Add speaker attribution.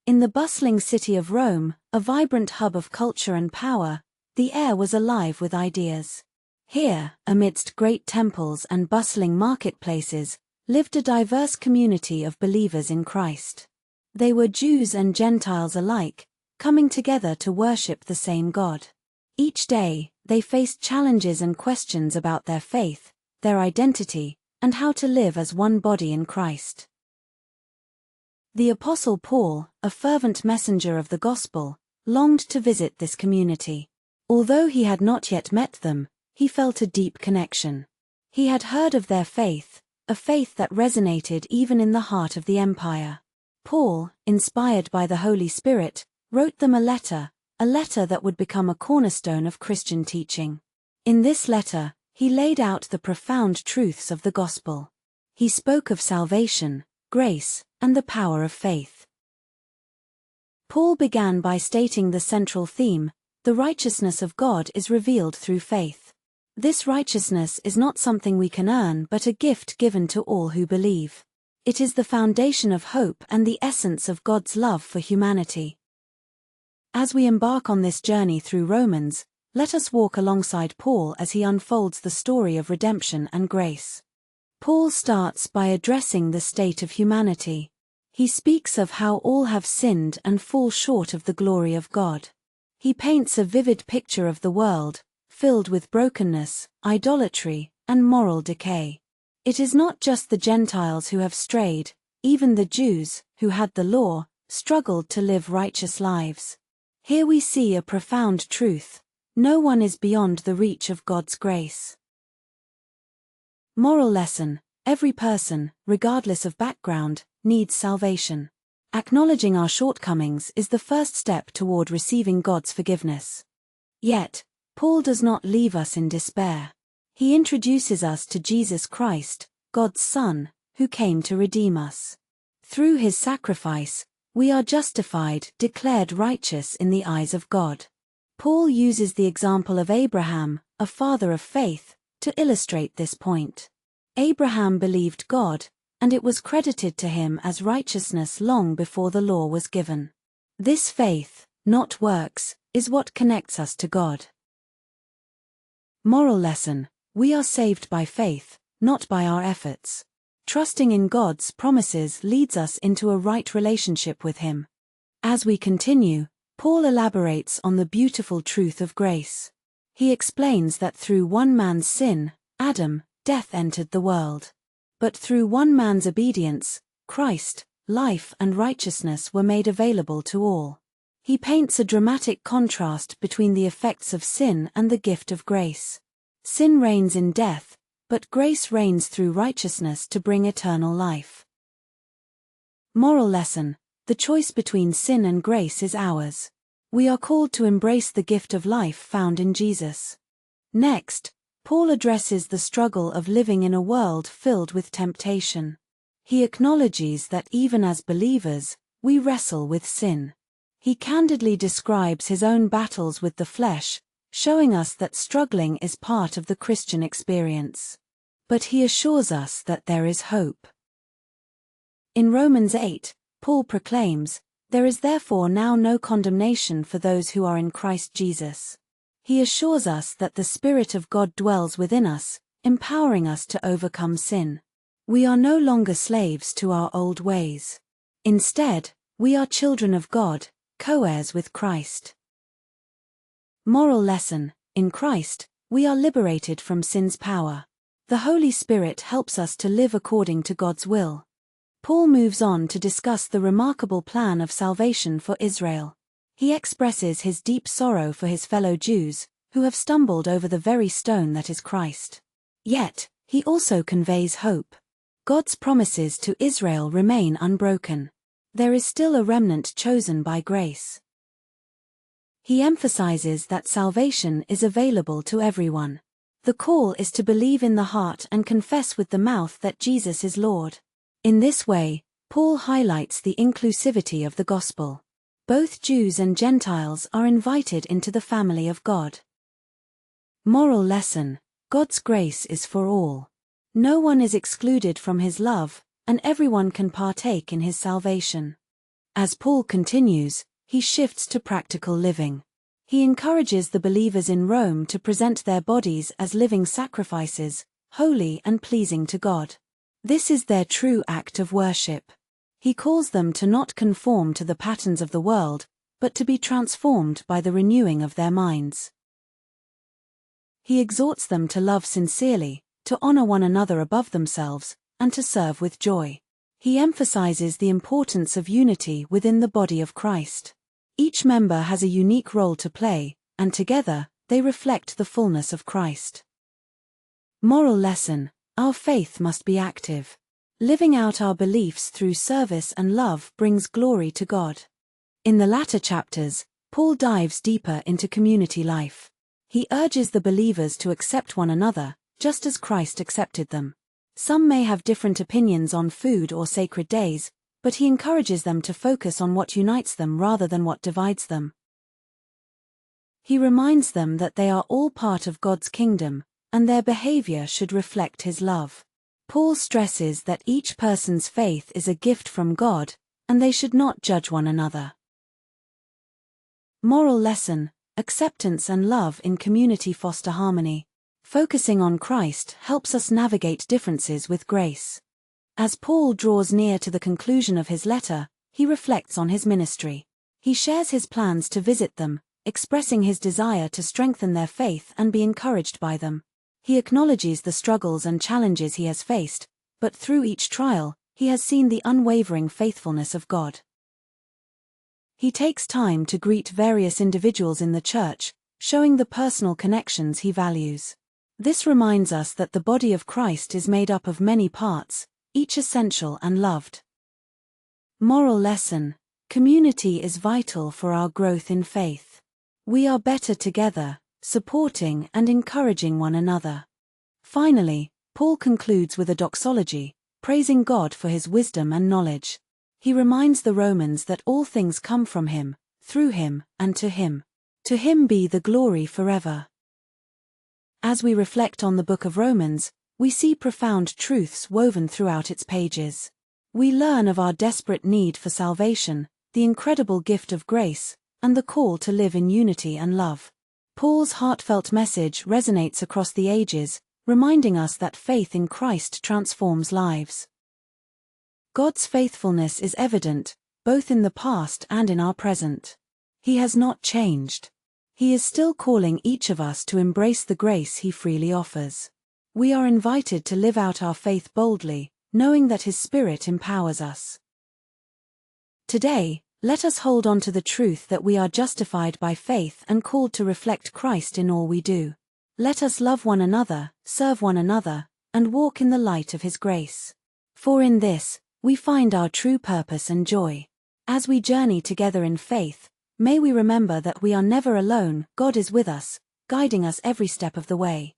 Speaker 1: In the bustling city of Rome, a vibrant hub of culture and power, the air was alive with ideas. Here, amidst great temples and bustling marketplaces, lived a diverse community of believers in Christ. They were Jews and Gentiles alike, coming together to worship the same God. Each day, they faced challenges and questions about their faith, their identity, and how to live as one body in Christ. The Apostle Paul, a fervent messenger of the gospel, longed to visit this community. Although he had not yet met them, he felt a deep connection. He had heard of their faith, a faith that resonated even in the heart of the empire. Paul, inspired by the Holy Spirit, wrote them a letter that would become a cornerstone of Christian teaching. In this letter, he laid out the profound truths of the gospel. He spoke of salvation, grace, and the power of faith. Paul began by stating the central theme: the righteousness of God is revealed through faith. This righteousness is not something we can earn but a gift given to all who believe. It is the foundation of hope and the essence of God's love for humanity. As we embark on this journey through Romans, let us walk alongside Paul as he unfolds the story of redemption and grace. Paul starts by addressing the state of humanity. He speaks of how all have sinned and fall short of the glory of God. He paints a vivid picture of the world, filled with brokenness, idolatry, and moral decay. It is not just the Gentiles who have strayed, even the Jews, who had the law, struggled to live righteous lives. Here we see a profound truth: no one is beyond the reach of God's grace. Moral lesson: every person, regardless of background, needs salvation. Acknowledging our shortcomings is the first step toward receiving God's forgiveness. Yet, Paul does not leave us in despair. He introduces us to Jesus Christ, God's Son, who came to redeem us. Through his sacrifice, we are justified, declared righteous in the eyes of God. Paul uses the example of Abraham, a father of faith, to illustrate this point. Abraham believed God, and it was credited to him as righteousness long before the law was given. This faith, not works, is what connects us to God. Moral lesson: we are saved by faith, not by our efforts. Trusting in God's promises leads us into a right relationship with Him. As we continue, Paul elaborates on the beautiful truth of grace. He explains that through one man's sin, Adam, death entered the world. But through one man's obedience, Christ, life and righteousness were made available to all. He paints a dramatic contrast between the effects of sin and the gift of grace. Sin reigns in death, but grace reigns through righteousness to bring eternal life. Moral lesson: the choice between sin and grace is ours. We are called to embrace the gift of life found in Jesus. Next, Paul addresses the struggle of living in a world filled with temptation. He acknowledges that even as believers, we wrestle with sin. He candidly describes his own battles with the flesh, showing us that struggling is part of the Christian experience. But he assures us that there is hope. In Romans 8, Paul proclaims, "There is therefore now no condemnation for those who are in Christ Jesus." He assures us that the Spirit of God dwells within us, empowering us to overcome sin. We are no longer slaves to our old ways. Instead, we are children of God, co-heirs with Christ. Moral lesson: in Christ, we are liberated from sin's power. The Holy Spirit helps us to live according to God's will. Paul moves on to discuss the remarkable plan of salvation for Israel. He expresses his deep sorrow for his fellow Jews, who have stumbled over the very stone that is Christ. Yet, he also conveys hope. God's promises to Israel remain unbroken. There is still a remnant chosen by grace. He emphasizes that salvation is available to everyone. The call is to believe in the heart and confess with the mouth that Jesus is Lord. In this way, Paul highlights the inclusivity of the gospel. Both Jews and Gentiles are invited into the family of God. Moral lesson: God's grace is for all. No one is excluded from His love, and everyone can partake in His salvation. As Paul continues, he shifts to practical living. He encourages the believers in Rome to present their bodies as living sacrifices, holy and pleasing to God. This is their true act of worship. He calls them to not conform to the patterns of the world, but to be transformed by the renewing of their minds. He exhorts them to love sincerely, to honor one another above themselves, and to serve with joy. He emphasizes the importance of unity within the body of Christ. Each member has a unique role to play, and together, they reflect the fullness of Christ. Moral lesson: our faith must be active. Living out our beliefs through service and love brings glory to God. In the latter chapters, Paul dives deeper into community life. He urges the believers to accept one another, just as Christ accepted them. Some may have different opinions on food or sacred days, but he encourages them to focus on what unites them rather than what divides them. He reminds them that they are all part of God's kingdom, and their behavior should reflect his love. Paul stresses that each person's faith is a gift from God, and they should not judge one another. Moral lesson: acceptance and love in community foster harmony. Focusing on Christ helps us navigate differences with grace. As Paul draws near to the conclusion of his letter, he reflects on his ministry. He shares his plans to visit them, expressing his desire to strengthen their faith and be encouraged by them. He acknowledges the struggles and challenges he has faced, but through each trial, he has seen the unwavering faithfulness of God. He takes time to greet various individuals in the church, showing the personal connections he values. This reminds us that the body of Christ is made up of many parts, each essential and loved. Moral lesson: community is vital for our growth in faith. We are better together, supporting and encouraging one another. Finally, Paul concludes with a doxology, praising God for his wisdom and knowledge. He reminds the Romans that all things come from him, through him, and to him. To him be the glory forever. As we reflect on the book of Romans, we see profound truths woven throughout its pages. We learn of our desperate need for salvation, the incredible gift of grace, and the call to live in unity and love. Paul's heartfelt message resonates across the ages, reminding us that faith in Christ transforms lives. God's faithfulness is evident, both in the past and in our present. He has not changed. He is still calling each of us to embrace the grace he freely offers. We are invited to live out our faith boldly, knowing that his Spirit empowers us. Today, let us hold on to the truth that we are justified by faith and called to reflect Christ in all we do. Let us love one another, serve one another, and walk in the light of his grace. For in this, we find our true purpose and joy. As we journey together in faith, may we remember that we are never alone. God is with us, guiding us every step of the way.